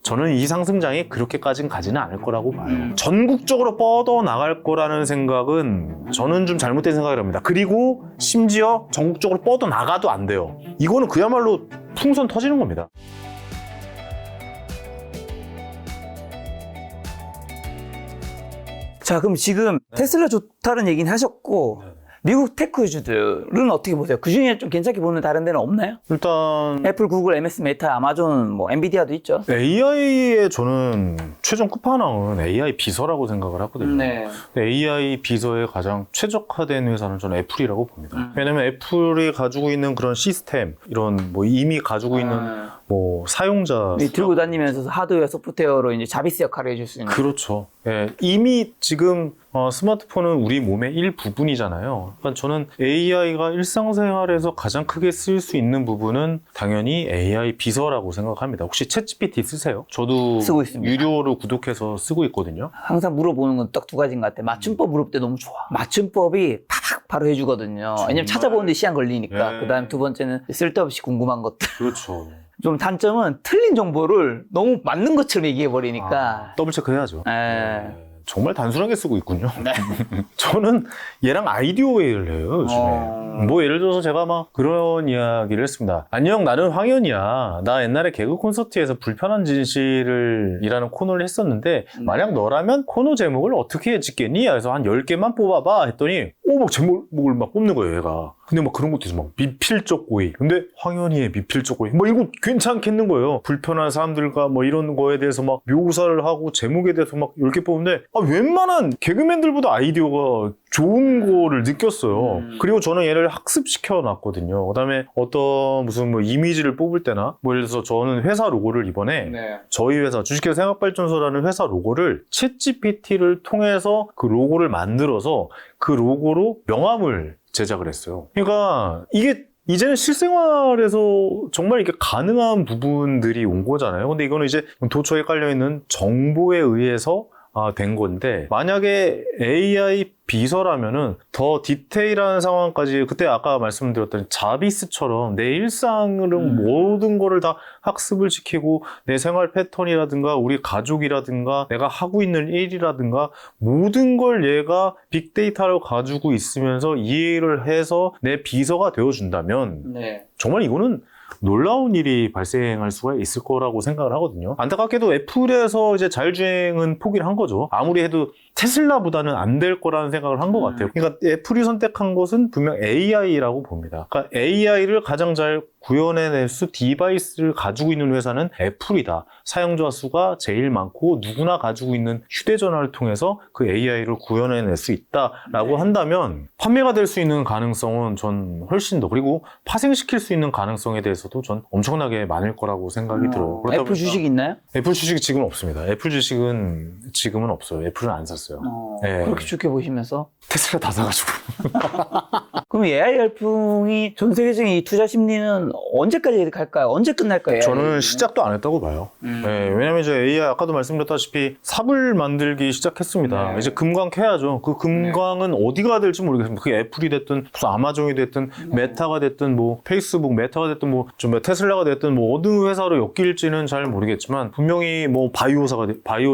저는 이 상승장이 그렇게까지는 가지는 않을 거라고 봐요. 전국적으로 뻗어나갈 거라는 생각은 저는 좀 잘못된 생각을 합니다. 그리고 심지어 전국적으로 뻗어나가도 안 돼요. 이거는 그야말로 풍선 터지는 겁니다. 자, 그럼 지금 테슬라 좋다는 얘기는 하셨고 미국 테크주들은 어떻게 보세요? 그 중에 좀 괜찮게 보는 다른 데는 없나요? 일단 애플, 구글, MS, 메타, 아마존, 뭐 엔비디아도 있죠. AI의 저는 최종 끝판왕은 AI 비서라고 생각을 하거든요. 네. AI 비서에 가장 최적화된 회사는 저는 애플이라고 봅니다. 왜냐면 애플이 가지고 있는 그런 시스템, 이런 뭐 이미 가지고 있는 뭐 사용자 들고 다니면서 하드웨어, 소프트웨어로 이제 자비스 역할을 해줄 수 있는. 그렇죠. 예, 이미 지금 스마트폰은 우리 몸의 일부분이잖아요. 그러니까 저는 AI가 일상생활에서 가장 크게 쓸 수 있는 부분은 당연히 AI 비서라고 생각합니다. 혹시 챗GPT 쓰세요? 저도 쓰고 있습니다. 유료로 구독해서 쓰고 있거든요. 항상 물어보는 건 딱 두 가지인 것 같아. 맞춤법 물어볼 때 너무 좋아. 맞춤법이 팍 바로 해주거든요. 왜냐면 찾아보는데 시간 걸리니까. 예. 그다음 두 번째는 쓸데없이 궁금한 것들. 그렇죠. 좀 단점은 틀린 정보를 너무 맞는 것처럼 얘기해 버리니까. 더블 체크해야죠. 예. 정말 단순하게 쓰고 있군요. 저는 얘랑 아이디어 회의를 해요, 요즘에. 뭐 예를 들어서 제가 막 그런 이야기를 했습니다. 안녕, 나는 황현이야. 나 옛날에 개그 콘서트에서 불편한 진실을 이라는 코너를 했었는데 만약 너라면 코너 제목을 어떻게 짓겠니? 그래서 한 10개만 뽑아봐 했더니 막 제목을 막 뽑는 거예요, 얘가. 근데 막 그런 것도 있어. 막 미필적 고의. 근데 황현이의 미필적 고의. 뭐 이거 괜찮겠는 거예요. 불편한 사람들과 뭐 이런 거에 대해서 막 묘사를 하고 제목에 대해서 막 10개 뽑는데 웬만한 개그맨들보다 아이디어가 좋은 거를 느꼈어요. 그리고 저는 얘를 학습시켜 놨거든요. 그다음에 어떤 무슨 뭐 이미지를 뽑을 때나 뭐 예를 들어서 저는 회사 로고를 이번에 저희 회사 주식회사 생각발전소라는 회사 로고를 챗GPT를 통해서 그 로고를 만들어서 그 로고로 명함을 제작을 했어요. 그러니까 이게 이제는 실생활에서 정말 이게 가능한 부분들이 온 거잖아요. 근데 이거는 이제 도처에 깔려있는 정보에 의해서 된 건데 만약에 AI 비서라면은 더 디테일한 상황까지 그때 아까 말씀드렸던 자비스처럼 내 일상을 모든 거를 다 학습을 시키고 내 생활 패턴이라든가 우리 가족이라든가 내가 하고 있는 일이라든가 모든 걸 얘가 빅데이터를 가지고 있으면서 이해를 해서 내 비서가 되어준다면 정말 이거는 놀라운 일이 발생할 수가 있을 거라고 생각을 하거든요. 안타깝게도 애플에서 이제 자율주행은 포기를 한 거죠. 아무리 해도 테슬라보다는 안 될 거라는 생각을 한 것 같아요. 그러니까 애플이 선택한 것은 분명 AI라고 봅니다. 그러니까 AI를 가장 잘 구현해낼 수 디바이스를 가지고 있는 회사는 애플이다. 사용자 수가 제일 많고 누구나 가지고 있는 휴대전화를 통해서 그 AI를 구현해낼 수 있다라고 한다면 판매가 될 수 있는 가능성은 전 훨씬 더 그리고 파생시킬 수 있는 가능성에 대해서도 전 엄청나게 많을 거라고 생각이 들어요. 그렇다 애플 주식 있나요? 애플 주식이 지금 없습니다. 애플 주식은 지금은 없어요. 애플은 안 샀어요. 네. 그렇게 좋게 보시면서 테슬라 다 사가지고. 그럼 AI 열풍이 전 세계적인 이 투자 심리는 언제까지 갈까요? 언제 끝날까요? 저는 시작도 안 했다고 봐요. 네, 왜냐면 이제 AI 아까도 말씀드렸다시피 삽을 만들기 시작했습니다. 이제 금광 캐야죠. 그 금광은 어디가 될지 모르겠습니다. 그게 애플이 됐든 무슨 아마존이 됐든 메타가 됐든 뭐 페이스북 메타가 됐든 뭐 좀 테슬라가 됐든 뭐 어느 회사로 엮일지는 잘 모르겠지만 분명히 뭐 바이오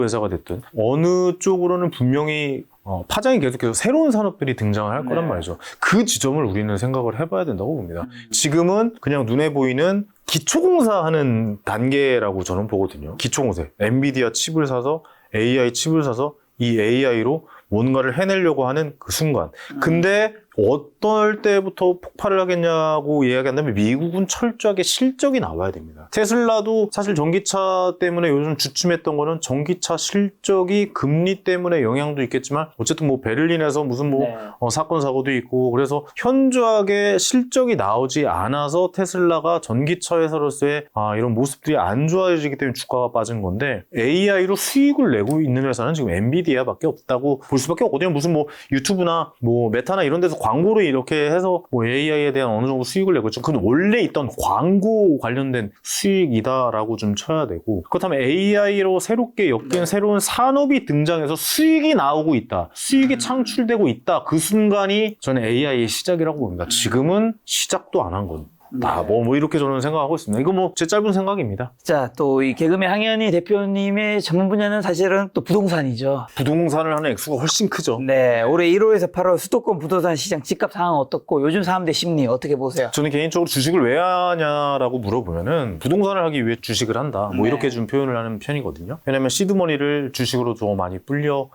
회사가 됐든 어느 쪽으로는 분명히 파장이 계속해서 새로운 산업들이 등장을 할 거란 말이죠. 그 지점을 우리는 생각을 해봐야 된다고 봅니다. 지금은 그냥 눈에 보이는 기초공사 하는 단계라고 저는 보거든요. 기초공사. 엔비디아 칩을 사서 AI 칩을 사서 이 AI로 뭔가를 해내려고 하는 그 순간. 근데 어떨 때부터 폭발을 하겠냐고 이야기한다면 미국은 철저하게 실적이 나와야 됩니다. 테슬라도 사실 전기차 때문에 요즘 주춤했던 거는 전기차 실적이 금리 때문에 영향도 있겠지만 어쨌든 뭐 베를린에서 무슨 뭐 사건 사고도 있고 그래서 현저하게 실적이 나오지 않아서 테슬라가 전기차 회사로서의 이런 모습들이 안 좋아지기 때문에 주가가 빠진 건데 AI로 수익을 내고 있는 회사는 지금 엔비디아밖에 없다고 볼 수밖에 없거든요. 무슨 뭐 유튜브나 뭐 메타나 이런 데서 광고를 이렇게 해서 뭐 AI에 대한 어느 정도 수익을 내고 있죠. 그건 원래 있던 광고 관련된 수익이다라고 좀 쳐야 되고 그렇다면 AI로 새롭게 엮인 새로운 산업이 등장해서 수익이 나오고 있다. 수익이 창출되고 있다. 그 순간이 저는 AI의 시작이라고 봅니다. 지금은 시작도 안 한 건. 뭐 이렇게 저는 생각하고 있습니다. 이거 뭐 제 짧은 생각입니다. 자, 또 이 개그맨 황현희 대표님의 전문 분야는 사실은 또 부동산이죠. 부동산을 하는 액수가 훨씬 크죠. 네, 올해 1월에서 8월 수도권 부동산 시장 집값 상황 어떻고 요즘 사람들 심리 어떻게 보세요? 저는 개인적으로 주식을 왜 하냐라고 물어보면은 부동산을 하기 위해 주식을 한다. 뭐 네. 이렇게 좀 표현을 하는 편이거든요. 왜냐면 시드머니를 주식으로 좀 많이 불려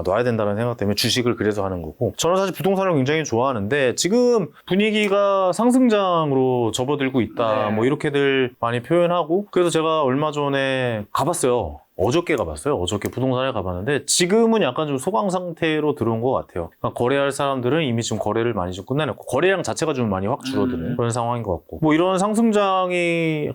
놔야 된다는 생각 때문에 주식을 그래서 하는 거고, 저는 사실 부동산을 굉장히 좋아하는데 지금 분위기가 상승장으로 접어들고 있다. 네. 뭐 이렇게들 많이 표현하고, 그래서 제가 얼마 전에 가봤어요. 어저께 가봤어요. 어저께 부동산에 가봤는데 지금은 약간 좀 소강 상태로 들어온 것 같아요. 그러니까 거래할 사람들은 이미 좀 거래를 많이 좀 끝내놨고, 거래량 자체가 좀 많이 확 줄어드는 그런 상황인 것 같고, 뭐 이런 상승장이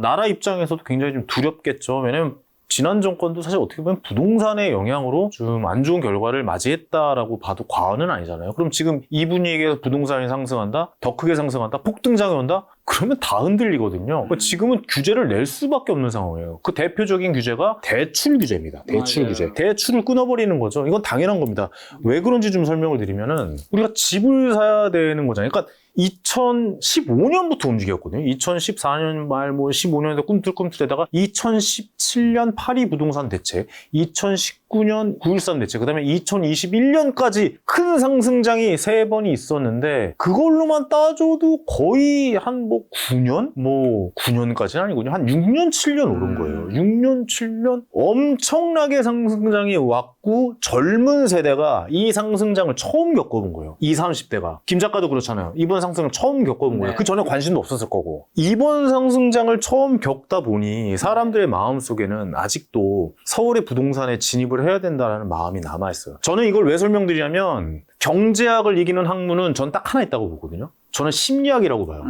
나라 입장에서도 굉장히 좀 두렵겠죠. 왜냐면 지난 정권도 사실 어떻게 보면 부동산의 영향으로 좀 안 좋은 결과를 맞이했다라고 봐도 과언은 아니잖아요. 그럼 지금 이 분위기에서 부동산이 상승한다? 더 크게 상승한다? 폭등장이 온다? 그러면 다 흔들리거든요. 그러니까 지금은 규제를 낼 수밖에 없는 상황이에요. 그 대표적인 규제가 대출 규제입니다. 대출 맞아요. 규제. 대출을 끊어버리는 거죠. 이건 당연한 겁니다. 왜 그런지 좀 설명을 드리면은, 우리가 집을 사야 되는 거잖아요. 그러니까 2015년부터 움직였거든요. 2014년 말, 15년에 꿈틀꿈틀에다가 2017년 파리 부동산 대책, 2019년 9.13 대책, 그 다음에 2021년까지 큰 상승장이 3번이 있었는데, 그걸로만 따져도 거의 한 9년? 9년까지는 아니군요. 한 6년, 7년 오른 거예요. 6년, 7년? 엄청나게 상승장이 왔고, 젊은 세대가 이 상승장을 처음 겪어본 거예요. 20, 30대가. 김 작가도 그렇잖아요. 이번 상승을 처음 겪어본 거예요. 네. 그 전에 관심도 없었을 거고. 이번 상승장을 처음 겪다 보니 사람들의 마음속에는 아직도 서울의 부동산에 진입을 해야 된다는 마음이 남아있어요. 저는 이걸 왜 설명드리냐면, 경제학을 이기는 학문은 전 딱 하나 있다고 보거든요. 저는 심리학이라고 봐요.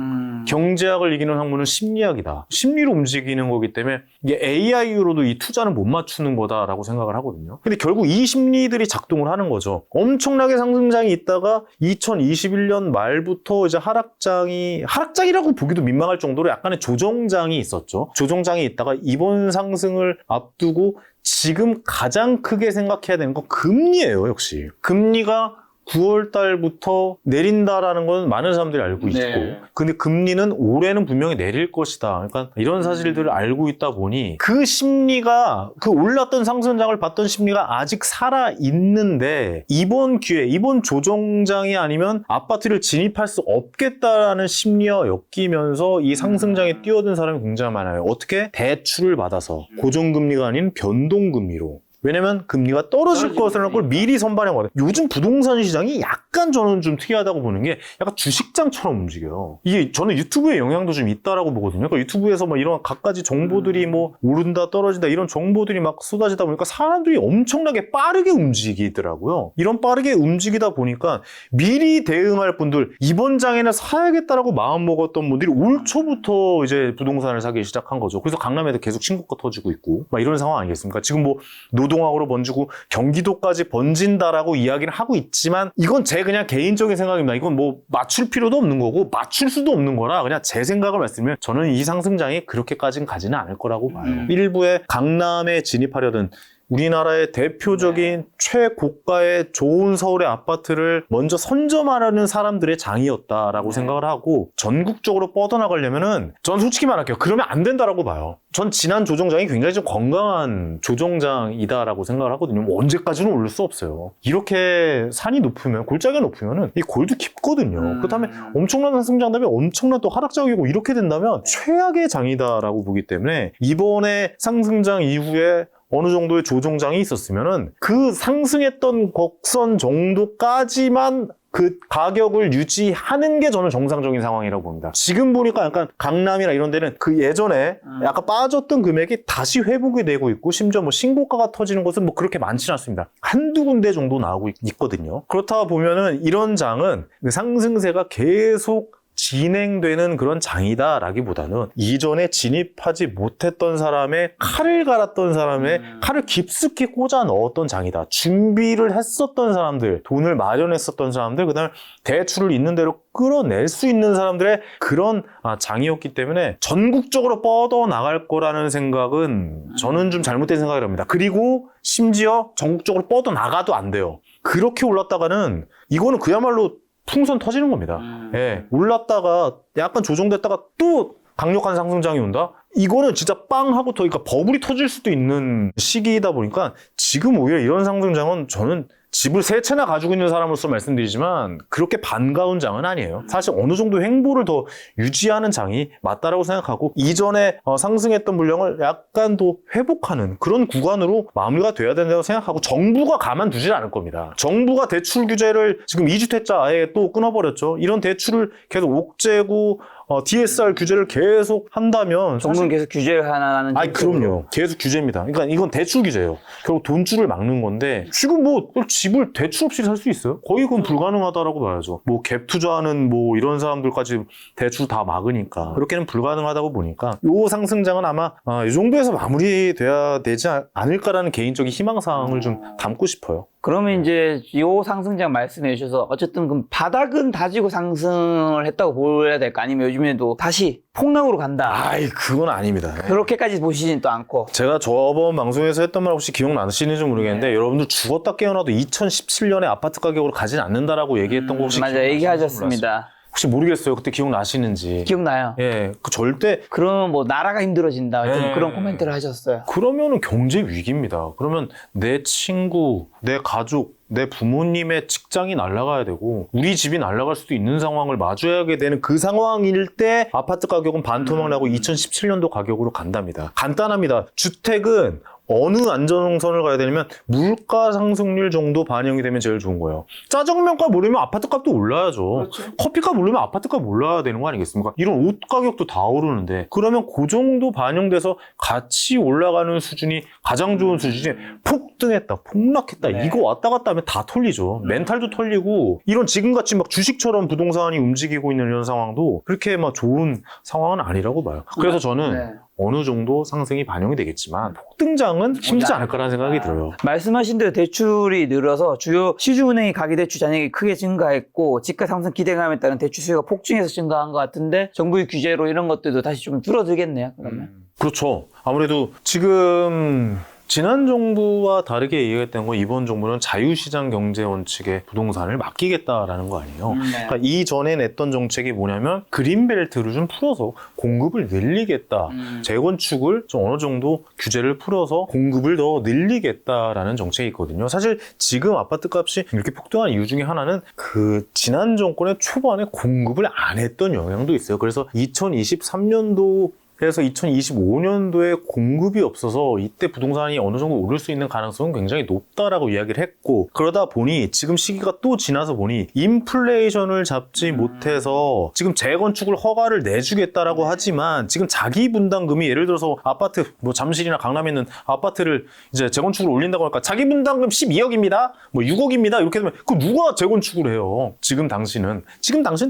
경제학을 이기는 학문은 심리학이다. 심리로 움직이는 거기 때문에 이게 AI로도 이 투자는 못 맞추는 거다라고 생각을 하거든요. 근데 결국 이 심리들이 작동을 하는 거죠. 엄청나게 상승장이 있다가 2021년 말부터 이제 하락장이라고 보기도 민망할 정도로 약간의 조정장이 있었죠. 조정장이 있다가 이번 상승을 앞두고 지금 가장 크게 생각해야 되는 건 금리예요, 역시. 금리가 9월 달부터 내린다라는 건 많은 사람들이 알고 있고, 네. 근데 금리는 올해는 분명히 내릴 것이다. 그러니까 이런 사실들을 알고 있다 보니 그 심리가, 그 올랐던 상승장을 봤던 심리가 아직 살아 있는데, 이번 기회, 이번 조정장이 아니면 아파트를 진입할 수 없겠다라는 심리와 엮이면서 이 상승장에 뛰어든 사람이 굉장히 많아요. 어떻게? 대출을 받아서 고정금리가 아닌 변동금리로. 왜냐면 금리가 떨어질 것이라는 걸 미리 선반영하거든요. 요즘 부동산 시장이 약간 저는 좀 특이하다고 보는 게, 약간 주식장처럼 움직여요. 이게 저는 유튜브의 영향도 좀 있다라고 보거든요. 그러니까 유튜브에서 막 이런 갖가지 정보들이 오른다 떨어진다 이런 정보들이 막 쏟아지다 보니까 사람들이 엄청나게 빠르게 움직이더라고요. 이런 빠르게 움직이다 보니까 미리 대응할 분들, 이번 장에는 사야겠다라고 마음 먹었던 분들이 올 초부터 이제 부동산을 사기 시작한 거죠. 그래서 강남에도 계속 신고가 터지고 있고 막 이런 상황 아니겠습니까? 지금 노동학으로 번지고 경기도까지 번진다라고 이야기를 하고 있지만, 이건 제 그냥 개인적인 생각입니다. 이건 맞출 필요도 없는 거고 맞출 수도 없는 거라 그냥 제 생각을 말씀드리면, 저는 이 상승장이 그렇게까지는 가지는 않을 거라고 봐요. 일부에 강남에 진입하려던 우리나라의 대표적인 최고가의 좋은 서울의 아파트를 먼저 선점하려는 사람들의 장이었다라고 생각을 하고, 전국적으로 뻗어나가려면은 전 솔직히 말할게요. 그러면 안 된다라고 봐요. 전 지난 조정장이 굉장히 좀 건강한 조정장이다라고 생각을 하거든요. 언제까지는 오를 수 없어요. 이렇게 산이 높으면, 골짜기가 높으면은 이 골도 깊거든요. 그 다음에 엄청난 상승장 다음에 엄청난 또 하락장이고 이렇게 된다면 최악의 장이다라고 보기 때문에, 이번에 상승장 이후에 어느 정도의 조정장이 있었으면은 그 상승했던 곡선 정도까지만 그 가격을 유지하는 게 저는 정상적인 상황이라고 봅니다. 지금 보니까 약간 강남이나 이런 데는 그 예전에 약간 빠졌던 금액이 다시 회복이 되고 있고, 심지어 신고가가 터지는 것은 그렇게 많지는 않습니다. 한두 군데 정도 나오고 있거든요. 그렇다 보면은 이런 장은 상승세가 계속 진행되는 그런 장이다라기보다는, 이전에 진입하지 못했던 사람의 칼을 갈았던 사람의 칼을 깊숙이 꽂아 넣었던 장이다. 준비를 했었던 사람들, 돈을 마련했었던 사람들, 그다음에 대출을 있는 대로 끌어낼 수 있는 사람들의 그런 장이었기 때문에 전국적으로 뻗어나갈 거라는 생각은 저는 좀 잘못된 생각을 합니다. 그리고 심지어 전국적으로 뻗어나가도 안 돼요. 그렇게 올랐다가는 이거는 그야말로 풍선 터지는 겁니다. 예, 올랐다가 약간 조정됐다가 또 강력한 상승장이 온다? 이거는 진짜 빵 하고 그러니까 버블이 터질 수도 있는 시기이다 보니까 지금 오히려 이런 상승장은 저는 집을 세 채나 가지고 있는 사람으로서 말씀드리지만 그렇게 반가운 장은 아니에요. 사실 어느 정도 횡보를 더 유지하는 장이 맞다라고 생각하고 이전에 상승했던 물량을 약간 더 회복하는 그런 구간으로 마무리가 돼야 된다고 생각하고 정부가 가만두질 않을 겁니다. 정부가 대출 규제를 지금 2주택자 아예 또 끊어버렸죠. 이런 대출을 계속 옥죄고 DSR 규제를 계속 한다면 정부는 계속 규제를 하나는 아니 그럼요. 계속 규제입니다. 그러니까 이건 대출 규제예요. 결국 돈줄을 막는 건데 지금 뭐 집을 대출 없이 살 수 있어요? 거의 그건 불가능하다라고 봐야죠. 뭐 갭 투자하는 뭐 이런 사람들까지 대출 다 막으니까 그렇게는 불가능하다고 보니까 요 상승장은 아마 이 정도에서 마무리돼야 되지 않을까라는 개인적인 희망사항을 좀 담고 싶어요. 그러면 이제 요 상승장 말씀해 주셔서 어쨌든 그럼 바닥은 다지고 상승을 했다고 보여야 될까? 아니면 요즘에도 다시 폭락으로 간다? 아이 그건 아닙니다. 그렇게까지 보시진 또 않고. 제가 저번 방송에서 했던 말 혹시 기억나시는지 모르겠는데 여러분들 죽었다 깨어나도 2017년에 아파트 가격으로 가진 않는다라고 얘기했던 거 혹시 맞아, 얘기하셨습니다. 혹시 모르겠어요. 그때 기억나시는지. 기억나요? 예, 그 절대 그러면 뭐 나라가 힘들어진다. 하여튼 네. 그런 코멘트를 하셨어요. 그러면은 경제 위기입니다. 그러면 내 친구, 내 가족, 내 부모님의 직장이 날아가야 되고 우리 집이 날아갈 수도 있는 상황을 마주하게 되는 그 상황일 때 아파트 가격은 반토막 나고 2017년도 가격으로 간답니다. 간단합니다. 주택은 어느 안정선을 가야 되냐면 물가 상승률 정도 반영이 되면 제일 좋은 거예요. 짜장면값 오르면 아파트 값도 올라야죠. 그렇죠. 커피값 오르면 아파트 값 올라야 되는 거 아니겠습니까? 이런 옷 가격도 다 오르는데 그러면 그 정도 반영돼서 같이 올라가는 수준이 가장 좋은 수준이 폭등했다, 폭락했다 네. 이거 왔다 갔다 하면 다 털리죠. 멘탈도 털리고 이런 지금같이 막 주식처럼 부동산이 움직이고 있는 이런 상황도 그렇게 막 좋은 상황은 아니라고 봐요. 그래서 저는 네. 어느 정도 상승이 반영이 되겠지만 폭등장은 힘들지 않을까라는 생각이 들어요. 말씀하신 대로 대출이 늘어서 주요 시중은행이 가계대출 잔액이 크게 증가했고 집가 상승 기대감에 따른 대출 수요가 폭증해서 증가한 것 같은데 정부의 규제로 이런 것들도 다시 좀 줄어들겠네요. 그러면. 그렇죠. 아무래도 지금 지난 정부와 다르게 얘기했던 건 이번 정부는 자유시장 경제 원칙에 부동산을 맡기겠다라는 거 아니에요. 네. 그러니까 이전에 냈던 정책이 뭐냐면 그린벨트를 좀 풀어서 공급을 늘리겠다. 재건축을 좀 어느 정도 규제를 풀어서 공급을 더 늘리겠다라는 정책이 있거든요. 사실 지금 아파트 값이 이렇게 폭등한 이유 중에 하나는 그 지난 정권의 초반에 공급을 안 했던 영향도 있어요. 그래서 2023년도 그래서 2025년도에 공급이 없어서 이때 부동산이 어느 정도 오를 수 있는 가능성은 굉장히 높다라고 이야기를 했고 그러다 보니 지금 시기가 또 지나서 보니 인플레이션을 잡지 못해서 지금 재건축을 허가를 내주겠다라고 하지만 지금 자기 분담금이 예를 들어서 아파트 뭐 잠실이나 강남에 있는 아파트를 이제 재건축을 올린다고 하니까 자기 분담금 12억입니다. 뭐 6억입니다. 이렇게 되면 그 누가 재건축을 해요? 지금 당시는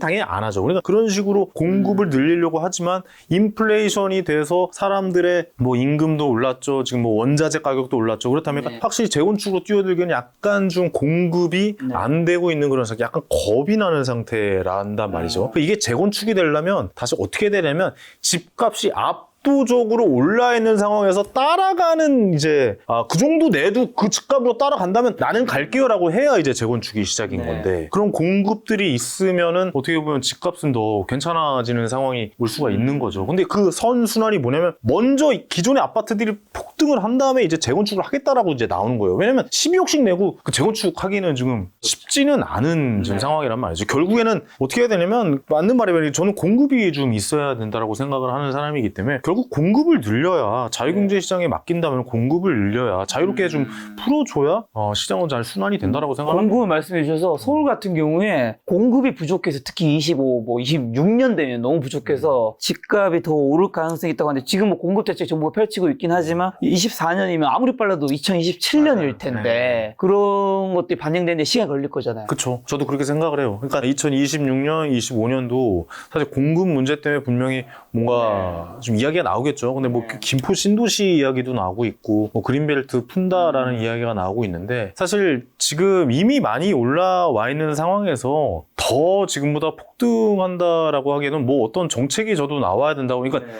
당연히 안 하죠. 그러니까 그런 식으로 공급을 늘리려고 하지만 인플레이션이 돼서 사람들의 뭐 임금도 올랐죠. 지금 뭐 원자재 가격도 올랐죠. 그렇다면 네. 확실히 재건축으로 뛰어들기는 약간 좀 공급이 네. 안 되고 있는 그런 상태, 약간 겁이 나는 상태란단 말이죠. 이게 재건축이 되려면 다시 어떻게 되냐면 집값이 압도적으로 올라 있는 상황에서 따라가는 이제 그 정도 내도 그 집값으로 따라간다면 나는 갈게요라고 해야 이제 재건축이 시작인 네. 건데 그런 공급들이 있으면은 어떻게 보면 집값은 더 괜찮아지는 상황이 올 수가 있는 거죠. 근데 그 선순환이 뭐냐면 먼저 기존의 아파트들이 폭등을 한 다음에 이제 재건축을 하겠다라고 이제 나오는 거예요. 왜냐면 12억씩 내고 그 재건축하기는 지금 쉽지는 않은 지금 상황이란 말이죠. 결국에는 어떻게 해야 되냐면 맞는 말이면 저는 공급이 좀 있어야 된다라고 생각을 하는 사람이기 때문에 결국 공급을 늘려야 자유경제 시장에 맡긴다면 공급을 늘려야 자유롭게 좀 풀어줘야 시장은 잘 순환이 된다라고 생각합니다. 공급을 말씀해 주셔서 서울 같은 경우에 공급이 부족해서 특히 26년 되면 너무 부족해서 집값이 더 오를 가능성이 있다고 하는데 지금 뭐 공급 대책 정부가 펼치고 있긴 하지만 24년이면 아무리 빨라도 2027년일 텐데 네. 그런 것들이 반영되는데 시간이 걸릴 거잖아요. 그렇죠. 저도 그렇게 생각을 해요. 그러니까 2026년, 25년도 사실 공급 문제 때문에 분명히 뭔가 좀 이야기가 나오겠죠. 근데 뭐 김포 신도시 이야기도 나오고 있고 뭐 그린벨트 푼다라는 이야기가 나오고 있는데 사실 지금 이미 많이 올라와 있는 상황에서 더 더 지금보다 폭등한다라고 하기에는 뭐 어떤 정책이 저도 나와야 된다고. 그러니까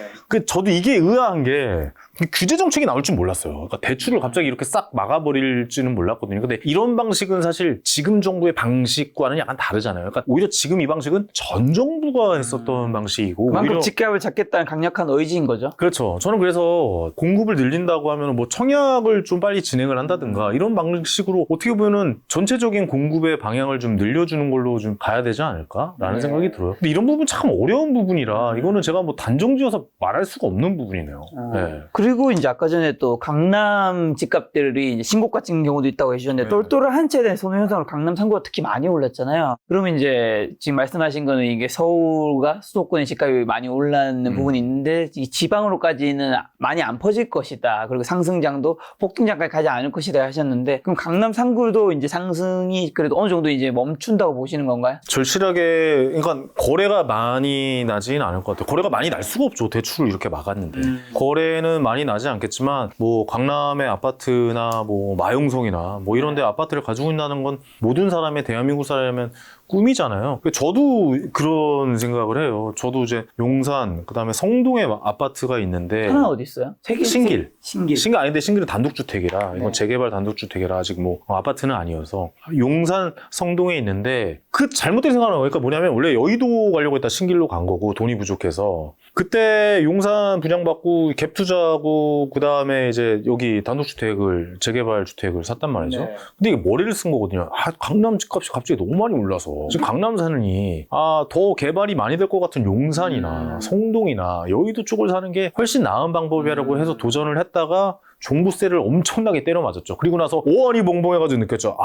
저도 이게 의아한 게 규제 정책이 나올 줄 몰랐어요. 그러니까 대출을 갑자기 이렇게 싹 막아버릴지는 몰랐거든요. 근데 이런 방식은 사실 지금 정부의 방식과는 약간 다르잖아요. 그러니까 오히려 지금 이 방식은 전 정부가 했었던 방식이고. 그만큼 오히려 집값을 잡겠다는 강력한 의지인 거죠. 그렇죠. 저는 그래서 공급을 늘린다고 하면 뭐 청약을 좀 빨리 진행을 한다든가 이런 방식으로 어떻게 보면은 전체적인 공급의 방향을 좀 늘려주는 걸로 좀 가야 되지 않을까라는 생각이 들어요. 근데 이런 부분 참 어려운 부분이라 이거는 제가 뭐 단정지어서 말할 수가 없는 부분이네요. 네. 그리고 이제 아까 전에 또 강남 집값들이 이제 신고가 찍는 경우도 있다고 해주셨는데 똘똘한 한 채에 대한 선호 현상으로 강남 3구가 특히 많이 올랐잖아요. 그러면 이제 지금 말씀하신 거는 이게 서울과 수도권의 집값이 많이 올랐는 부분이 있는데 이 지방으로까지는 많이 안 퍼질 것이다. 그리고 상승장도 폭등장까지 가지 않을 것이다 하셨는데 그럼 강남 3구도 이제 상승이 그래도 어느 정도 이제 멈춘다고 보시는 건가요? 절실하게 그러니까 거래가 많이 나지는 않을 것 같아요. 거래가 많이 날 수가 없죠. 대출을 이렇게 막았는데. 거래는 많이 나지 않겠지만 뭐 강남의 아파트나 뭐 마용성이나 뭐 이런 데 아파트를 가지고 있다는 건 모든 사람의 대한민국 사람이면 꿈이잖아요. 저도 그런 생각을 해요. 저도 이제 용산 그다음에 성동에 아파트가 있는데 하나 어디 있어요? 신길. 신길. 아닌데 신길은 단독주택이라 이건 네. 재개발 단독주택이라 아직 뭐 아파트는 아니어서 용산 성동에 있는데 그 잘못된 생각을 하는 거니까 뭐냐면 원래 여의도 가려고 했다 신길로 간 거고 돈이 부족해서 그때 용산 분양받고 갭 투자하고 그다음에 이제 여기 단독주택을 재개발 주택을 샀단 말이죠. 네. 근데 이게 머리를 쓴 거거든요. 강남 집값이 갑자기 너무 많이 올라서 지금 강남 사느니 더 개발이 많이 될 것 같은 용산이나 성동이나 여의도 쪽을 사는 게 훨씬 나은 방법이라고 해서 도전을 했다가 종부세를 엄청나게 때려 맞았죠. 그리고 나서 오한이 봉봉해가지고 느꼈죠.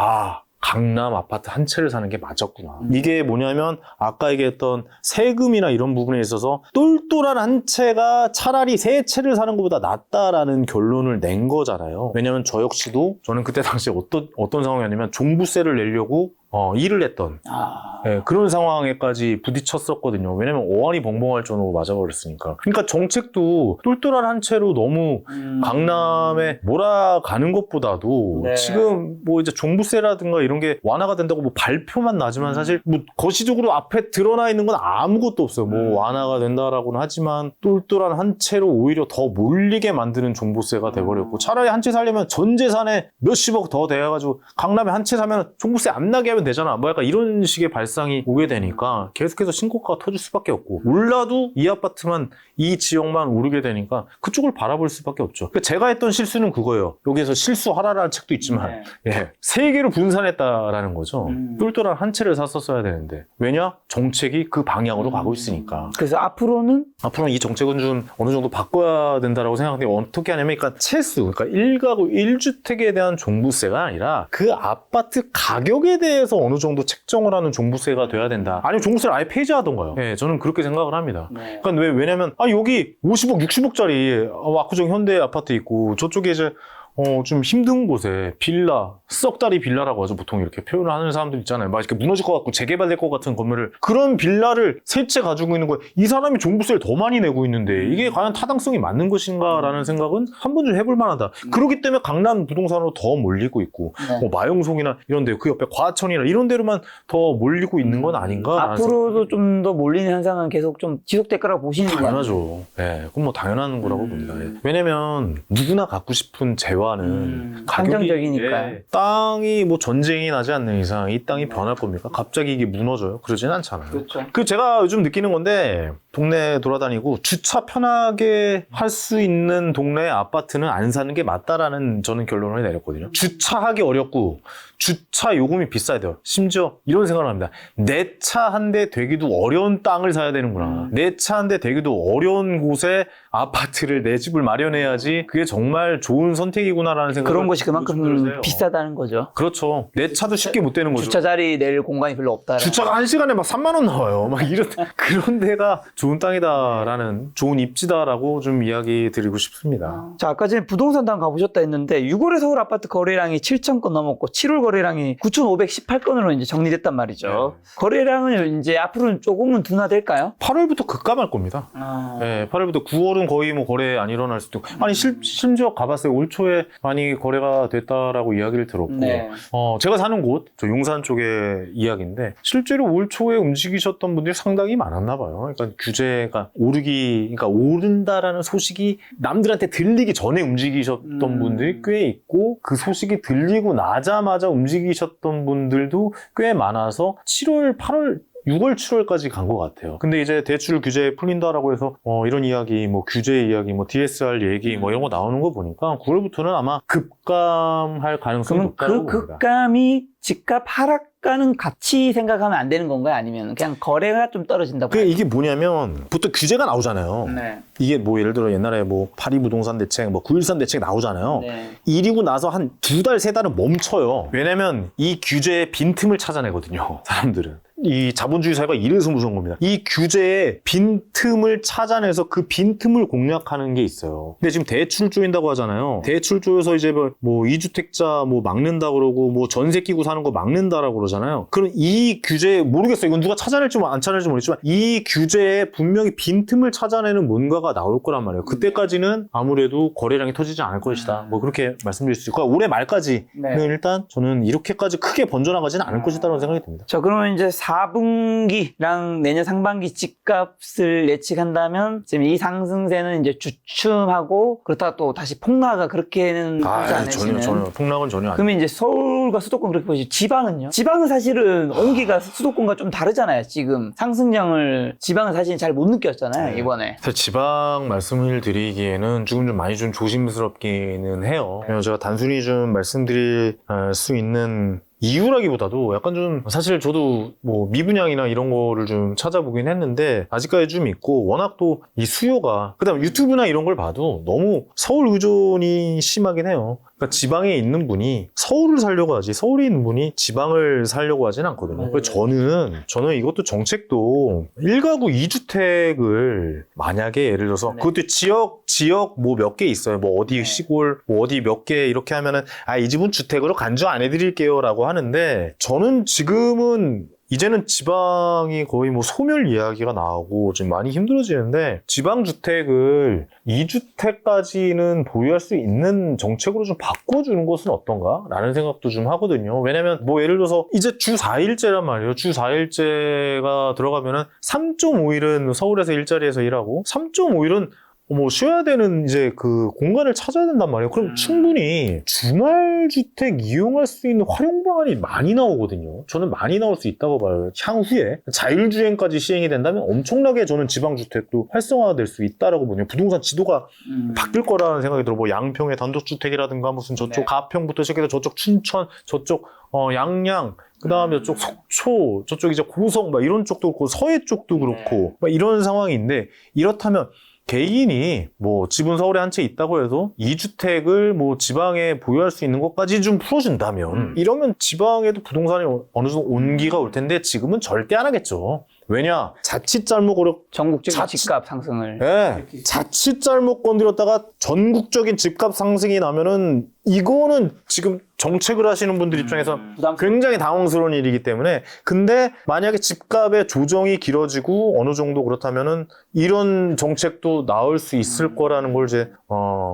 강남 아파트 한 채를 사는 게 맞았구나. 이게 뭐냐면 아까 얘기했던 세금이나 이런 부분에 있어서 똘똘한 한 채가 차라리 세 채를 사는 것보다 낫다라는 결론을 낸 거잖아요. 왜냐면 저 역시도 저는 그때 당시에 어떤 상황이었냐면 종부세를 내려고 일을 했던 그런 상황에까지 부딪혔었거든요. 왜냐면 어안이 벙벙할 정도로 맞아버렸으니까. 그러니까 정책도 똘똘한 한 채로 너무 강남에 몰아가는 것보다도 지금 뭐 이제 종부세라든가 이런 게 완화가 된다고 뭐 발표만 나지만 사실 뭐 거시적으로 앞에 드러나 있는 건 아무것도 없어요. 뭐 완화가 된다라고는 하지만 똘똘한 한 채로 오히려 더 몰리게 만드는 종부세가 돼버렸고 차라리 한 채 살려면 전 재산에 몇십억 더 돼가지고 강남에 한 채 사면 종부세 안 나게 하면 되잖아. 뭐 약간 이런 식의 발상이 오게 되니까 계속해서 신고가가 터질 수밖에 없고 올라도 이 아파트만 이 지역만 오르게 되니까 그쪽을 바라볼 수밖에 없죠. 그러니까 제가 했던 실수는 그거예요. 여기에서 실수하라라는 책도 있지만 세 개로 분산했다라는 거죠. 똘똘한 한 채를 샀었어야 되는데 왜냐? 정책이 그 방향으로 가고 있으니까. 그래서 앞으로는 이 정책은 좀 어느 정도 바꿔야 된다라고 생각하는데 어떻게 하냐면 그러니까 채수, 그러니까 1가구 1주택에 대한 종부세가 아니라 그 아파트 가격에 대해서 어느 정도 책정을 하는 종부세가 돼야 된다. 아니면 종부세를 아예 폐지하던가요. 저는 그렇게 생각을 합니다. 그러니까 왜냐면 여기 50억, 60억짜리 압구정 현대 아파트 있고 저쪽에 이제 좀 힘든 곳에 빌라, 썩다리 빌라라고 하죠. 보통 이렇게 표현을 하는 사람들 있잖아요. 막 이렇게 무너질 것 같고 재개발될 것 같은 건물을 그런 빌라를 세 채 가지고 있는 거예요. 이 사람이 종부세를 더 많이 내고 있는데 이게 과연 타당성이 맞는 것인가라는 생각은 한 번 좀 해볼 만하다. 그렇기 때문에 강남 부동산으로 더 몰리고 있고 마용성이나 이런 데 그 옆에 과천이나 이런 데로만 더 몰리고 있는 건 아닌가? 앞으로도 좀 더 몰리는 현상은 계속 좀 지속될 거라고 보시는 거예요? 당연하죠. 그건 뭐 당연한 거라고 봅니다. 왜냐면 누구나 갖고 싶은 재화는 한정적이니까. 땅이 뭐 전쟁이 나지 않는 이상 이 땅이 변할 겁니까? 갑자기 이게 무너져요? 그러진 않잖아요. 그렇죠. 제가 요즘 느끼는 건데 동네 돌아다니고 주차 편하게 할 수 있는 동네 아파트는 안 사는 게 맞다라는 저는 결론을 내렸거든요. 주차하기 어렵고 주차 요금이 비싸야 돼요. 심지어 이런 생각을 합니다. 내 차 한 대 되기도 어려운 땅을 사야 되는구나. 내 차 한 대 되기도 어려운 곳에 아파트를 내 집을 마련해야지 그게 정말 좋은 선택이구나라는 생각을 그런 것이 그만큼 비싸다는 거죠. 그렇죠. 내 차도 쉽게 못 되는 거죠. 주차 자리 낼 공간이 별로 없다. 주차가 1시간에 막 3만 원 나와요. 막 이런 그런 데가 좋은 땅이다라는 좋은 입지다라고 좀 이야기 드리고 싶습니다. 자, 아까 전에 부동산당 가보셨다 했는데 6월에 서울 아파트 거래량이 7,000건 넘었고 7월 거래량이 9,518건으로 이제 정리됐단 말이죠. 거래량은 이제 앞으로는 조금은 둔화될까요? 8월부터 급감할 겁니다. 8월부터 9월은 최근 거의 뭐 거래 안 일어날 수도 있고 아니 심지어 가봤어요. 올 초에 많이 거래가 됐다라고 이야기를 들었고 네. 제가 사는 곳 저 용산 쪽의 이야기인데 실제로 올 초에 움직이셨던 분들이 상당히 많았나 봐요. 그러니까 규제가 그러니까 오른다라는 소식이 남들한테 들리기 전에 움직이셨던 분들이 꽤 있고 그 소식이 들리고 나자마자 움직이셨던 분들도 꽤 많아서 7월, 8월 6월, 7월까지 간 것 같아요. 근데 이제 대출 규제 풀린다라고 해서 이런 이야기, 뭐 규제 이야기, 뭐 DSR 얘기, 뭐 이런 거 나오는 거 보니까 9월부터는 아마 급감할 가능성이 그러면 높다고 그 봅니다. 급감이 집값 하락가는 같이 생각하면 안 되는 건가요? 아니면 그냥 거래가 좀 떨어진다고? 이게 뭐냐면 보통 규제가 나오잖아요. 네. 이게 뭐 예를 들어 옛날에 뭐 파리 부동산 대책, 뭐 9.13 대책 나오잖아요. 네. 이리고 나서 한 2달, 3달은 멈춰요. 왜냐면 이 규제의 빈틈을 찾아내거든요. 사람들은. 이 자본주의 사회가 이래서 무서운 겁니다. 이 규제의 빈틈을 찾아내서 그 빈틈을 공략하는 게 있어요. 근데 지금 대출 조인다고 하잖아요. 대출 조여서 이제 뭐 2주택자 뭐 막는다 그러고 뭐 전세 끼고 사는 거 막는다라고 그러잖아요. 그럼 이 규제 모르겠어요. 이건 누가 찾아낼지 안 찾아낼지 모르겠지만 이 규제에 분명히 빈틈을 찾아내는 뭔가가 나올 거란 말이에요. 그때까지는 아무래도 거래량이 터지지 않을 것이다. 뭐 그렇게 말씀드릴 수 있고 올해 말까지는 네. 일단 저는 이렇게까지 크게 번져나가지는 않을 것이다라고 생각이 듭니다. 자, 그러면 이제 4분기랑 내년 상반기 집값을 예측한다면 지금 이 상승세는 이제 주춤하고 그렇다가 또 다시 폭락가 그렇게는 하지 않으시는? 전혀 폭락은 전혀 아니에요. 그러면 이제 서울과 수도권 그렇게 보시죠. 지방은요? 지방은 사실은 온기가 수도권과 좀 다르잖아요. 지금 상승량을 지방은 사실 잘 못 느꼈잖아요. 이번에. 사실 지방 말씀을 드리기에는 조금 좀 많이 좀 조심스럽기는 해요. 제가 단순히 좀 말씀드릴 수 있는 이유라기보다도 약간 좀 사실 저도 뭐 미분양이나 이런 거를 좀 찾아보긴 했는데 아직까지 좀 있고 워낙 또 이 수요가 그다음 유튜브나 이런 걸 봐도 너무 서울 의존이 심하긴 해요. 그러니까 지방에 있는 분이 서울을 살려고 하지 서울에 있는 분이 지방을 살려고 하진 않거든요. 그래서 저는 이것도 정책도 1가구 2주택을 만약에 예를 들어서 그것도 지역 뭐 몇 개 있어요. 뭐 어디 시골 뭐 어디 몇 개 이렇게 하면은 이 집은 주택으로 간주 안 해드릴게요라고 하는데 저는 지금은 이제는 지방이 거의 뭐 소멸 이야기가 나오고 좀 많이 힘들어지는데 지방주택을 2주택까지는 보유할 수 있는 정책으로 좀 바꿔주는 것은 어떤가? 라는 생각도 좀 하거든요. 왜냐면 뭐 예를 들어서 이제 주 4일제란 말이에요. 주 4일제가 들어가면은 3.5일은 서울에서 일자리에서 일하고 3.5일은 뭐 쉬어야 되는 이제 그 공간을 찾아야 된단 말이에요. 그럼 충분히 주말 주택 이용할 수 있는 활용 방안이 많이 나오거든요. 저는 많이 나올 수 있다고 봐요. 향후에 자율주행까지 시행이 된다면 엄청나게 저는 지방 주택도 활성화될 수 있다라고 보네요. 부동산 지도가 바뀔 거라는 생각이 들어. 뭐 양평의 단독주택이라든가 무슨 저쪽 가평부터 시작해서 저쪽 춘천, 저쪽 양양. 그 다음에 저쪽 속초, 저쪽 이제 고성, 막 이런 쪽도 그렇고, 서해 쪽도 그렇고, 막 이런 상황인데, 이렇다면, 개인이 뭐 집은 서울에 한 채 있다고 해서 2주택을 뭐 지방에 보유할 수 있는 것까지 좀 풀어준다면 이러면 지방에도 부동산이 어느 정도 온기가 올 텐데 지금은 절대 안 하겠죠. 왜냐? 자칫 잘못 전국적인 집값 상승을. 네. 자칫 잘못 건드렸다가 전국적인 집값 상승이 나면은 이거는 지금 정책을 하시는 분들 입장에서 굉장히 당황스러운 일이기 때문에 근데 만약에 집값의 조정이 길어지고 어느 정도 그렇다면은 이런 정책도 나올 수 있을 거라는 걸 이제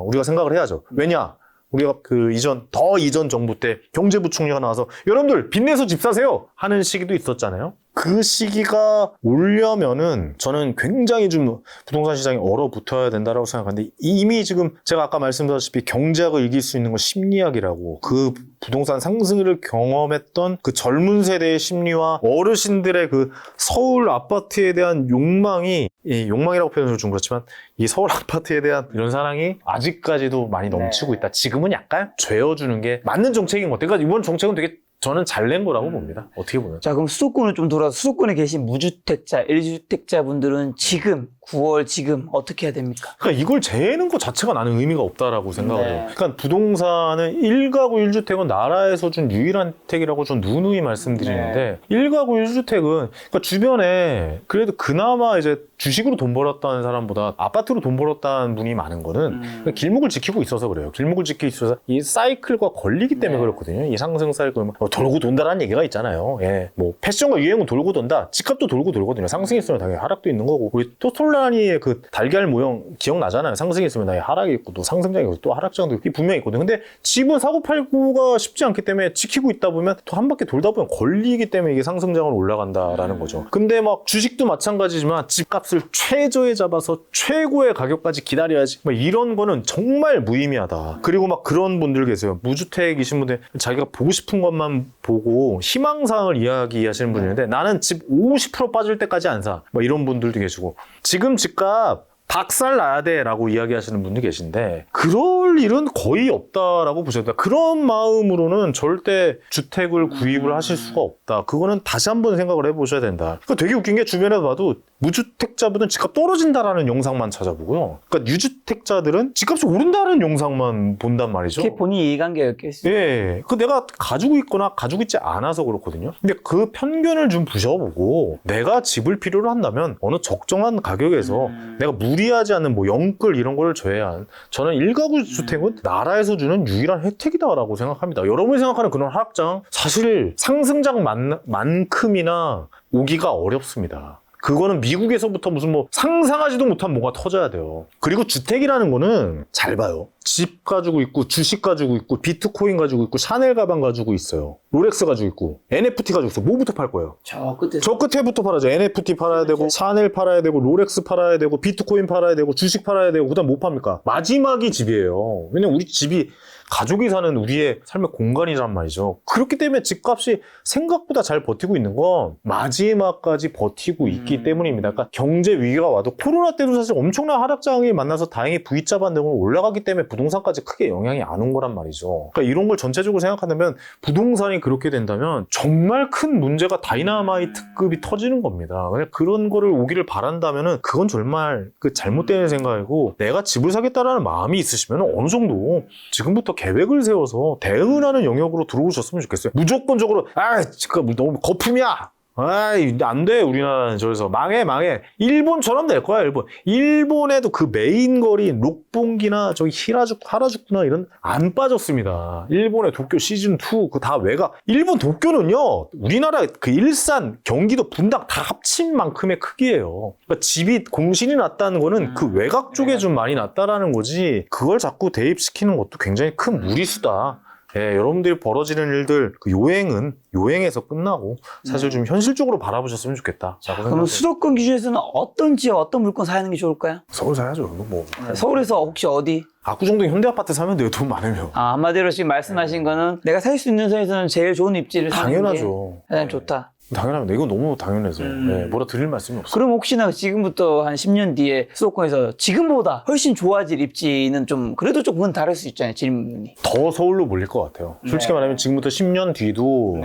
우리가 생각을 해야죠. 왜냐? 우리가 그 이전 정부 때 경제부총리가 나와서 여러분들 빚내서 집 사세요 하는 시기도 있었잖아요. 그 시기가 오려면은 저는 굉장히 좀 부동산 시장이 얼어붙어야 된다고 생각하는데 이미 지금 제가 아까 말씀드렸다시피 경제학을 이길 수 있는 건 심리학이라고 그 부동산 상승을 경험했던 그 젊은 세대의 심리와 어르신들의 그 서울 아파트에 대한 욕망이 욕망이라고 표현해서 좀 그렇지만 이 서울 아파트에 대한 이런 사랑이 아직까지도 많이 넘치고 있다. 지금은 약간 죄어주는 게 맞는 정책인 것 같아요. 그러니까 이번 정책은 되게 저는 잘 낸 거라고 봅니다. 어떻게 보면. 자, 그럼 수도권을 좀 돌아서 수도권에 계신 무주택자, 1주택자 분들은 지금 9월 지금 어떻게 해야 됩니까? 그러니까 이걸 재는 것 자체가 나는 의미가 없다라고 생각을 해요. 그러니까 부동산은 1가구 1주택은 나라에서 준 유일한 혜택이라고 좀 누누이 말씀드리는데 1가구 1주택은 그러니까 주변에 그래도 그나마 이제 주식으로 돈 벌었다는 사람보다 아파트로 돈 벌었다는 분이 많은 거는 길목을 지키고 있어서 그래요. 길목을 지키고 있어서 이 사이클과 걸리기 때문에 그렇거든요. 이 상승 사이클 뭐 돌고 돈다라는 얘기가 있잖아요. 예, 뭐 패션과 유행은 돌고 돈다. 집값도 돌고 돌거든요. 상승했으면 당연히 하락도 있는 거고. 우리 토톨라니의 그 달걀 모형 기억나잖아요. 상승했으면 당연히 하락이 있고 또 상승장이 있고 또 하락장도 있고 분명히 있거든요. 근데 집은 사고 팔고가 쉽지 않기 때문에 지키고 있다 보면 또 한 바퀴 돌다 보면 걸리기 때문에 이게 상승장으로 올라간다라는 거죠. 근데 막 주식도 마찬가지지만 집값을 최저에 잡아서 최고의 가격까지 기다려야지. 막 이런 거는 정말 무의미하다. 그리고 막 그런 분들 계세요. 무주택이신 분들 자기가 보고 싶은 것만 보고 희망사항을 이야기하시는 분인데 나는 집 50% 빠질 때까지 안 사. 막 이런 분들도 계시고 지금 집값 박살 나야 돼 라고 이야기하시는 분도 계신데 그럴 일은 거의 없다라고 보셔야 돼요. 그런 마음으로는 절대 주택을 구입을 하실 수가 없다. 그거는 다시 한번 생각을 해보셔야 된다. 그러니까 되게 웃긴 게 주변에서 봐도 무주택자분은 집값 떨어진다라는 영상만 찾아보고요. 그러니까 유주택자들은 집값이 오른다는 영상만 본단 말이죠. 그게 본인 이해관계였겠어요. 예. 그 내가 가지고 있거나 가지고 있지 않아서 그렇거든요. 근데 그 편견을 좀 부셔보고 내가 집을 필요로 한다면 어느 적정한 가격에서 내가 무리하지 않는 뭐 영끌 이런 걸 줘야 한 저는 일가구 주택은 나라에서 주는 유일한 혜택이다라고 생각합니다. 여러분이 생각하는 그런 하락장 사실 상승장만큼이나 오기가 어렵습니다. 그거는 미국에서부터 무슨 뭐 상상하지도 못한 뭐가 터져야 돼요. 그리고 주택이라는 거는 잘 봐요. 집 가지고 있고 주식 가지고 있고 비트코인 가지고 있고 샤넬 가방 가지고 있어요. 롤렉스 가지고 있고 NFT 가지고 있어. 뭐부터 팔 거예요? 저 끝에 저 끝에부터 팔아죠. NFT 팔아야 되고 샤넬 팔아야 되고 롤렉스 팔아야 되고 비트코인 팔아야 되고 주식 팔아야 되고 그다음 뭐 팝니까? 마지막이 집이에요. 왜냐면 우리 집이 가족이 사는 우리의 삶의 공간이란 말이죠. 그렇기 때문에 집값이 생각보다 잘 버티고 있는 건 마지막까지 버티고 있기 때문입니다. 그러니까 경제 위기가 와도 코로나 때도 사실 엄청난 하락장이 만나서 다행히 V자 반등으로 올라가기 때문에 부동산까지 크게 영향이 안 온 거란 말이죠. 그러니까 이런 걸 전체적으로 생각한다면 부동산이 그렇게 된다면 정말 큰 문제가 다이나마이트급이 터지는 겁니다. 그런 거를 오기를 바란다면은 그건 정말 그 잘못된 생각이고 내가 집을 사겠다라는 마음이 있으시면 어느 정도 지금부터 계획을 세워서 대응하는 영역으로 들어오셨으면 좋겠어요. 무조건적으로 너무 거품이야. 안 돼. 우리나라는 저래서 망해. 일본처럼 될 거야. 일본에도 그 메인 거리 록봉기나 저기 하라주쿠나 이런 안 빠졌습니다. 일본의 도쿄 시즌2 그 다 외곽. 일본 도쿄는요. 우리나라 그 일산, 경기도, 분당 다 합친 만큼의 크기예요. 그러니까 집이 공신이 났다는 거는 그 외곽 쪽에 좀 많이 났다라는 거지. 그걸 자꾸 대입시키는 것도 굉장히 큰 무리수다. 예, 여러분들이 벌어지는 일들 그 요행에서 끝나고 사실 좀 현실적으로 바라보셨으면 좋겠다. 그럼 수도권 기준에서는 어떤 지역, 어떤 물건 사야 하는 게 좋을까요? 서울 사야죠. 뭐. 서울에서 혹시 어디? 압구정동 현대아파트 사면 돼요. 돈 많으면. 한마디로 지금 말씀하신 거는 내가 살 수 있는 선에서는 제일 좋은 입지를 사는 게 당연하죠. 가장 좋다. 당연합니다. 이건 너무 당연해서 뭐라 드릴 말씀이 없어요. 그럼 혹시나 지금부터 한 10년 뒤에 수도권에서 지금보다 훨씬 좋아질 입지는 좀 그래도 조금 다를 수 있잖아요. 질문이. 더 서울로 몰릴 것 같아요. 솔직히 말하면 지금부터 10년 뒤도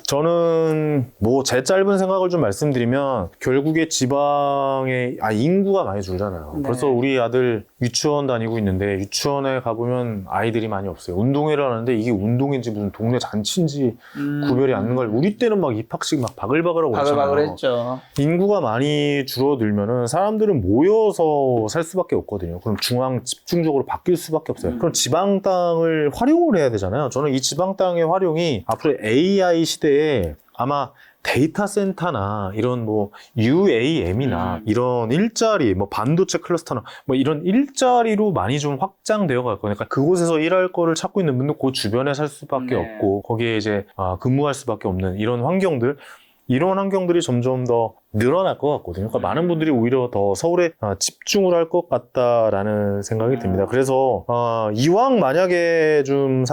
저는 뭐 제 짧은 생각을 좀 말씀드리면 결국에 지방에 인구가 많이 줄잖아요. 벌써 우리 아들 유치원 다니고 있는데 유치원에 가보면 아이들이 많이 없어요. 운동회를 하는데 이게 운동인지 무슨 동네 잔치인지 구별이 안 걸. 우리 때는 막 입학식 막 바글바글하고 바글바글했죠. 인구가 많이 줄어들면은 사람들은 모여서 살 수밖에 없거든요. 그럼 중앙 집중적으로 바뀔 수밖에 없어요. 그럼 지방 땅을 활용을 해야 되잖아요. 저는 이 지방 땅의 활용이 앞으로 AI 시대에 아마 데이터 센터나 이런 뭐 UAM이나 이런 일자리, 뭐 반도체 클러스터나 뭐 이런 일자리로 많이 좀 확장되어 갈 거니까 그곳에서 일할 거를 찾고 있는 분들 그 주변에 살 수밖에 없고 거기에 이제 근무할 수밖에 없는 이런 환경들이 점점 더 늘어날 것 같거든요. 그러니까 많은 분들이 오히려 더 서울에 집중을 할 것 같다라는 생각이 듭니다. 그래서 이왕 만약에 좀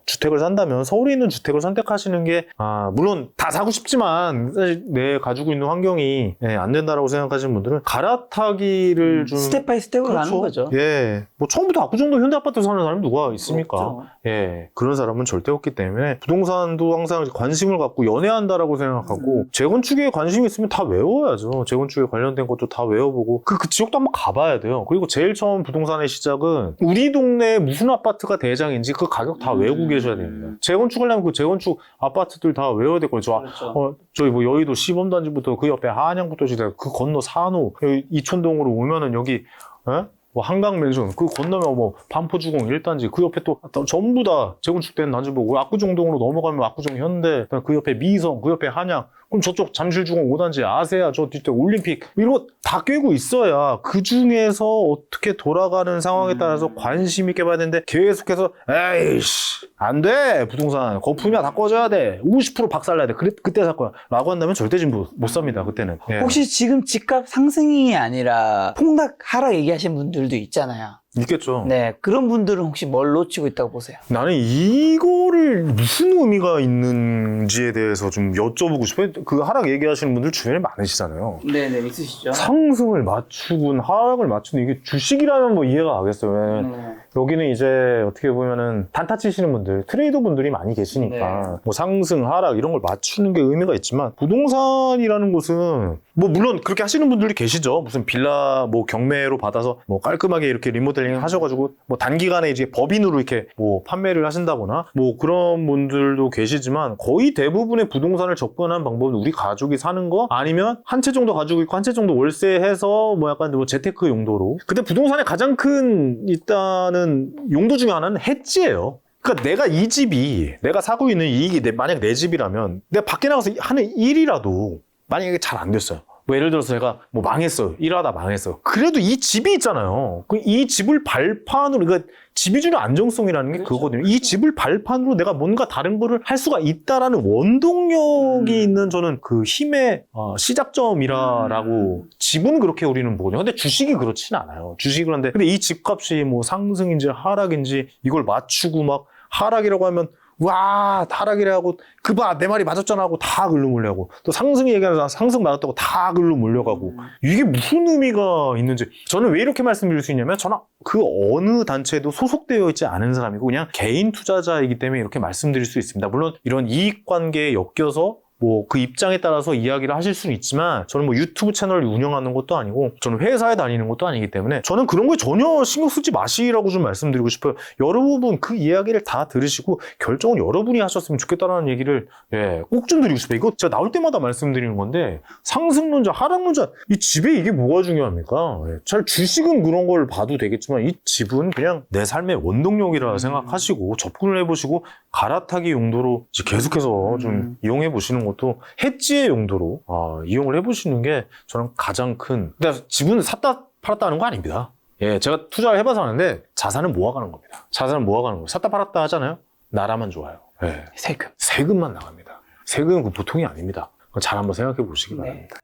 주택을 산다면 서울에 있는 주택을 선택하시는 게 물론 다 사고 싶지만 사실 내 가지고 있는 환경이 안 된다라고 생각하시는 분들은 갈아타기를 좀 스텝 바이 스텝으로 가는 거죠. 예, 뭐 처음부터 압구정동 현대아파트 사는 사람이 누가 있습니까? 없죠. 예, 그런 사람은 절대 없기 때문에 부동산도 항상 관심을 갖고 연애한다라고 생각하고 재건축에 관심이 있으면 다 외워야죠. 재건축에 관련된 것도 다 외워보고 그 지역도 한번 가봐야 돼요. 그리고 제일 처음 부동산의 시작은 우리 동네에 무슨 아파트가 대장인지 그 가격 다 외우고 계셔야 됩니다. 재건축하려면 그 재건축 아파트들 다 외워야 될 거예요. 저희 뭐 여의도 시범단지부터 그 옆에 한양부터 시작 그 건너 산호 이촌동으로 오면은 여기 뭐 한강맨션 그 건너면 뭐 반포주공 1단지 그 옆에 또 전부 다 재건축된 단지 보고 압구정동으로 넘어가면 압구정 현대 그 옆에 미성 그 옆에 한양 그럼 저쪽 잠실주공 5단지 아세아 저 뒤에 올림픽 이런 거 다 꿰고 있어야 그 중에서 어떻게 돌아가는 상황에 따라서 관심 있게 봐야 되는데 계속해서 에이씨 안 돼 부동산 거품이야 다 꺼져야 돼 50% 박살나야 돼 그때 살 거야 라고 한다면 절대 지금 못 삽니다 그때는. 예. 혹시 지금 집값 상승이 아니라 폭락 하락 얘기하시는 분들도 있잖아요. 있겠죠. 네, 그런 분들은 혹시 뭘 놓치고 있다고 보세요? 나는 이거를 무슨 의미가 있는지에 대해서 좀 여쭤보고 싶어요. 그 하락 얘기하시는 분들 주변에 많으시잖아요. 네네, 있으시죠. 상승을 맞추군 하락을 맞추는 이게 주식이라면 뭐 이해가 가겠어요. 왜냐면 여기는 이제 어떻게 보면은 단타 치시는 분들, 트레이더 분들이 많이 계시니까 뭐 상승, 하락 이런 걸 맞추는 게 의미가 있지만 부동산이라는 곳은 뭐 물론 그렇게 하시는 분들이 계시죠. 무슨 빌라 뭐 경매로 받아서 뭐 깔끔하게 이렇게 리모델링 하셔가지고 뭐 단기간에 이제 법인으로 이렇게 뭐 판매를 하신다거나 뭐 그런 분들도 계시지만 거의 대부분의 부동산을 접근한 방법은 우리 가족이 사는 거 아니면 한 채 정도 가지고 있고 한 채 정도 월세해서 뭐 약간 뭐 재테크 용도로. 근데 부동산의 가장 큰 일단은 용도 중에 하나는 해지예요. 그러니까 내가 이 집이 내가 사고 있는 이익이 만약 내 집이라면 내가 밖에 나가서 하는 일이라도 만약에 잘 안 됐어요. 뭐 예를 들어서 제가 뭐 망했어요. 일하다 망했어요. 그래도 이 집이 있잖아요. 이 집을 발판으로, 그러니까 집이 주는 안정성이라는 게 그거거든요. 이 집을 발판으로 내가 뭔가 다른 거를 할 수가 있다라는 원동력이 있는 저는 그 힘의 시작점이라고 집은 그렇게 우리는 보거든요. 근데 주식이 그렇진 않아요. 주식은 한데 근데 이 집값이 뭐 상승인지 하락인지 이걸 맞추고 막 하락이라고 하면 와 하락이래 하고 그 봐 내 말이 맞았잖아 하고 다 글로 몰려가고 또 상승 얘기하면서 상승 맞았다고 다 글로 몰려가고 이게 무슨 의미가 있는지 저는 왜 이렇게 말씀드릴 수 있냐면 저는 그 어느 단체에도 소속되어 있지 않은 사람이고 그냥 개인 투자자이기 때문에 이렇게 말씀드릴 수 있습니다. 물론 이런 이익관계에 엮여서 뭐 그 입장에 따라서 이야기를 하실 수는 있지만 저는 뭐 유튜브 채널을 운영하는 것도 아니고 저는 회사에 다니는 것도 아니기 때문에 저는 그런 거에 전혀 신경 쓰지 마시라고 좀 말씀드리고 싶어요. 여러분 그 이야기를 다 들으시고 결정은 여러분이 하셨으면 좋겠다라는 얘기를 꼭 좀 드리고 싶어요. 이거 제가 나올 때마다 말씀드리는 건데 상승론자 하락론자 이 집에 이게 뭐가 중요합니까? 잘 주식은 그런 걸 봐도 되겠지만 이 집은 그냥 내 삶의 원동력이라 생각하시고 접근을 해보시고 갈아타기 용도로 계속해서 좀 이용해 보시는 것도 해지의 용도로 이용을 해보시는 게 저는 가장 큰. 근데 집은 샀다 팔았다 하는 거 아닙니다. 예, 제가 투자를 해봐서 하는데 자산은 모아가는 겁니다. 자산은 모아가는 거예요. 샀다 팔았다 하잖아요. 나라만 좋아요. 예. 세금만 나갑니다. 세금은 그 보통이 아닙니다. 잘 한번 생각해 보시기 바랍니다.